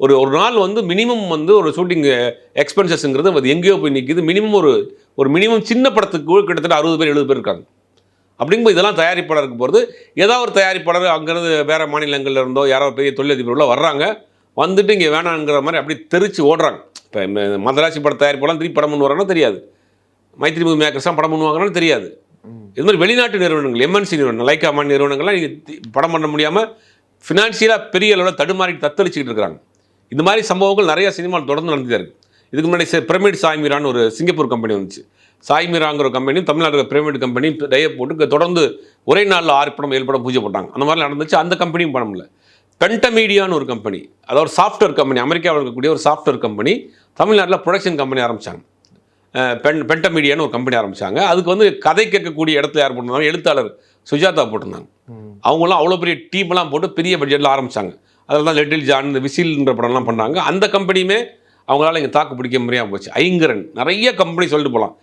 ஒரு நாள் வந்து மினிமம் வந்து ஒரு ஷூட்டிங் எக்ஸ்பென்சஸ்ங்கிறது அது எங்கேயோ போய் நிற்கிது. மினிமம் ஒரு மினிமம் சின்ன படத்துக்கு கூட கிட்டத்தட்ட 60 பேர் 70 பேர் இருக்காங்க. அப்படிங்கும்போது இதெல்லாம் தயாரிப்பாளருக்கு போகிறது. ஏதாவது ஒரு தயாரிப்பாளர் அங்கேருந்து வேறு மாநிலங்கள்ல இருந்தோ யாரோ பெரிய தொழிலதிபர்களோ வர்றாங்க. வந்துட்டு இங்கே வேணாங்கிற மாதிரி அப்படி தெரிச்சு ஓடுறாங்க. இப்போ மதராசி பட தயாரிப்பாளர் திருப்பி படம் பண்ணுவாங்கன்னா தெரியாது. மைத்ரி மூவி மேக்கர்ஸ்லாம் படம் பண்ணுவாங்கன்னு தெரியாது. இது மாதிரி வெளிநாட்டு நிறுவனங்கள், எம்என்சி நிறுவனம், லைக்கா மாதிரி நிறுவனங்கள்லாம் நீங்கள் படம் பண்ண முடியாமல் ஃபினான்ஷியலாக பெரிய அளவில் தடுமாறி தத்தளிச்சுக்கிட்டு இருக்கிறாங்க. இந்த மாதிரி சம்பவங்கள் நிறைய சினிமாவில் தொடர்ந்து நடந்துகிட்டே இருக்குது. இதுக்கு முன்னாடி பிரமிட் சாய்மீரான்னு ஒரு சிங்கப்பூர் கம்பெனி வந்துச்சு. சாய்மீராங்கிற ஒரு கம்பெனி, தமிழ்நாடு பிரமிட் கம்பெனி டைய போட்டு தொடர்ந்து ஒரே நாளில் 6 படம் 7 படம் பூஜை போட்டாங்க. அந்த மாதிரி நடந்துச்சு. அந்த கம்பெனியும் படம் இல்லை. பென்டமீடியான்னு ஒரு கம்பெனி, அதாவது சாஃப்ட்வேர் கம்பெனி, அமெரிக்காவில் இருக்கக்கூடிய ஒரு சாஃப்ட்வேர் கம்பெனி தமிழ்நாட்டில் ப்ரொடக்ஷன் கம்பெனி ஆரம்பித்தாங்க. பென்டமீடியான்னு ஒரு கம்பெனி ஆரம்பித்தாங்க. அதுக்கு வந்து கதை கேட்கக்கூடிய இடத்துல யார் போட்டிருந்தாங்க, எழுத்தாளர் சுஜாதா போட்டிருந்தாங்க. அவங்களாம் அவ்வளோ பெரிய டீம்லாம் போட்டு பெரிய பட்ஜெட்டில் ஆரம்பித்தாங்க. அதில் தான் லிட்டில் ஜான், இந்த விசில்ன்ற படம்லாம் பண்ணாங்க. அந்த கம்பெனியுமே அவங்களால இங்கே தாக்கு பிடிக்க முடியாமல் போச்சு. ஐங்கரன், நிறைய கம்பெனி சொல்லிட்டு போகலாம்.